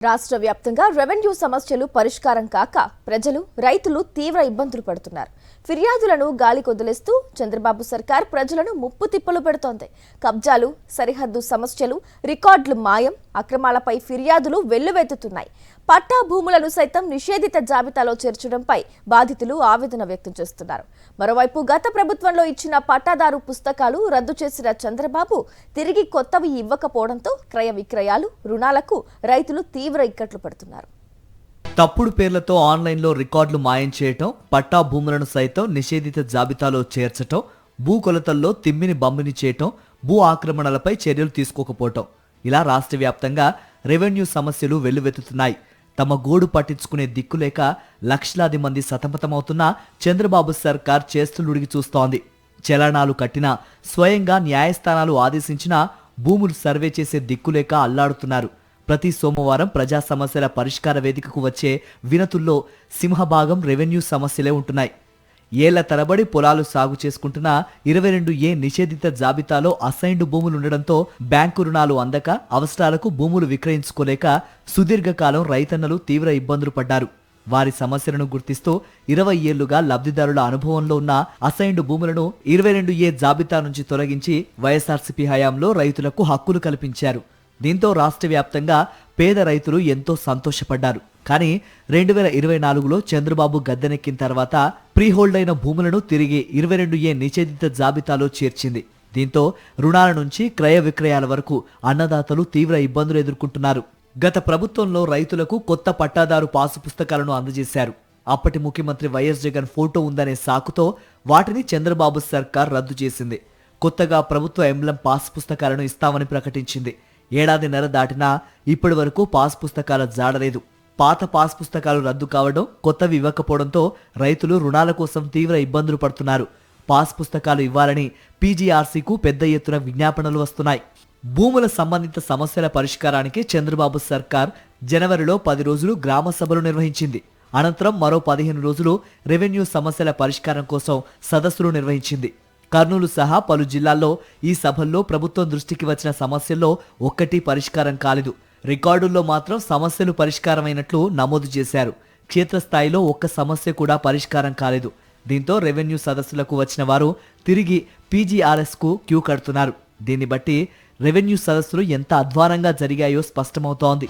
రాష్ట్ర వ్యాప్తంగా రెవెన్యూ సమస్యలు పరిష్కారం కాక ప్రజలు రైతులు తీవ్ర ఇబ్బందులు పడుతున్నారు. ఫిర్యాదులను గాలికొదిలేస్తూ చంద్రబాబు సర్కార్ ప్రజలను ముప్పు తిప్పలు పెడుతోంది. కబ్జాలు, సరిహద్దు సమస్యలు, రికార్డులు మాయం, అక్రమాలపై ఫిర్యాదులు వెల్లువెత్తుతున్నాయి. పట్టా భూములను సైతం నిషేధిత జాబితాలో చేర్చడంపై బాధితులు ఆవేదన వ్యక్తం చేస్తున్నారు. మరోవైపు గత ప్రభుత్వంలో ఇచ్చిన పట్టాదారు పుస్తకాలు రద్దు చేసిన చంద్రబాబు తిరిగి కొత్తవి ఇవ్వకపోవడంతో క్రయ విక్రయాలు, రుణాలకు రైతులు తీవ్ర ఇక్కట్లు పడుతున్నారు. తప్పుడు పేర్లతో ఆన్లైన్లో రికార్డులు మాయం చేయటం, పట్టా భూములను సైతం నిషేధిత జాబితాలో చేర్చటం, భూ కొలతల్లో తిమ్మిని బమ్మిని చేయటం, భూ ఆక్రమణలపై చర్యలు తీసుకోకపోవటం, ఇలా రాష్ట్ర వ్యాప్తంగా రెవెన్యూ సమస్యలు వెల్లువెత్తుతున్నాయి. తమ గోడు పట్టించుకునే దిక్కులేక లక్షలాది మంది సతమతమవుతున్నా చంద్రబాబు సర్కార్ చేస్తులుడిగి చూస్తోంది. చలనాలు కట్టినా, స్వయంగా న్యాయస్థానాలు ఆదేశించినా భూములు సర్వే చేసే దిక్కులేక అల్లాడుతున్నారు. ప్రతి సోమవారం ప్రజా సమస్యల పరిష్కార వేదికకు వచ్చే వినతుల్లో సింహభాగం రెవెన్యూ సమస్యలే ఉంటున్నాయి. ఏళ్ల తరబడి పొలాలు సాగు చేసుకుంటున్న 22A నిషేధిత జాబితాలో అసైన్డ్ భూములుండడంతో బ్యాంకు రుణాలు అందక, అవసరాలకు భూములు విక్రయించుకోలేక సుదీర్ఘకాలం రైతన్నలు తీవ్ర ఇబ్బందులు పడ్డారు. వారి సమస్యలను గుర్తిస్తూ 20 ఏళ్లుగా లబ్ధిదారుల అనుభవంలో ఉన్న అసైన్డ్ భూములను 22A జాబితా నుంచి తొలగించి వైఎస్ఆర్సీపీ హయాంలో రైతులకు హక్కులు కల్పించారు. దీంతో రాష్ట్ర వ్యాప్తంగా పేద రైతులు ఎంతో సంతోషపడ్డారు. కానీ 2024లో చంద్రబాబు గద్దెనెక్కిన తర్వాత ప్రీహోల్డ్ అయిన భూములను తిరిగి 22A నిషేధిత జాబితాలో చేర్చింది. దీంతో రుణాల నుంచి క్రయ విక్రయాల వరకు అన్నదాతలు తీవ్ర ఇబ్బందులు ఎదుర్కొంటున్నారు. గత ప్రభుత్వంలో రైతులకు కొత్త పట్టాదారు పాసు పుస్తకాలను అందజేశారు. అప్పటి ముఖ్యమంత్రి వైఎస్ జగన్ ఫోటో ఉందనే సాకుతో వాటిని చంద్రబాబు సర్కార్ రద్దు చేసింది. కొత్తగా ప్రభుత్వ ఎంబ్లం పాస్ పుస్తకాలను ఇస్తామని ప్రకటించింది. ఏడాదిన్నర దాటినా ఇప్పటి వరకు పాస్ పుస్తకాల జాడలేదు. పాత పాస్ పుస్తకాలు రద్దు కావడం, కొత్తవి ఇవ్వకపోవడంతో రైతులు రుణాల కోసం తీవ్ర ఇబ్బందులు పడుతున్నారు. పాస్ పుస్తకాలు ఇవ్వాలని పీజీఆర్సీకు పెద్ద ఎత్తున విజ్ఞాపనలు వస్తున్నాయి. భూముల సంబంధిత సమస్యల పరిష్కారానికి చంద్రబాబు సర్కార్ జనవరిలో 10 రోజులు గ్రామ సభలు నిర్వహించింది. అనంతరం మరో 15 రోజులు రెవెన్యూ సమస్యల పరిష్కారం కోసం సదస్సులు నిర్వహించింది. కర్నూలు సహా పలు జిల్లాల్లో ఈ సభల్లో ప్రభుత్వం దృష్టికి వచ్చిన సమస్యల్లో ఒక్కటి పరిష్కారం కాలేదు. రికార్డుల్లో మాత్రం సమస్యలు పరిష్కారమైనట్లు నమోదు చేశారు. క్షేత్రస్థాయిలో ఒక్క సమస్య కూడా పరిష్కారం కాలేదు. దీంతో రెవెన్యూ సదస్సులకు వచ్చిన వారు తిరిగి పీజీఆర్ఎస్కు క్యూ కడుతున్నారు. దీన్ని బట్టి రెవెన్యూ సదస్సులు ఎంత అధ్వానంగా జరిగాయో స్పష్టమవుతోంది.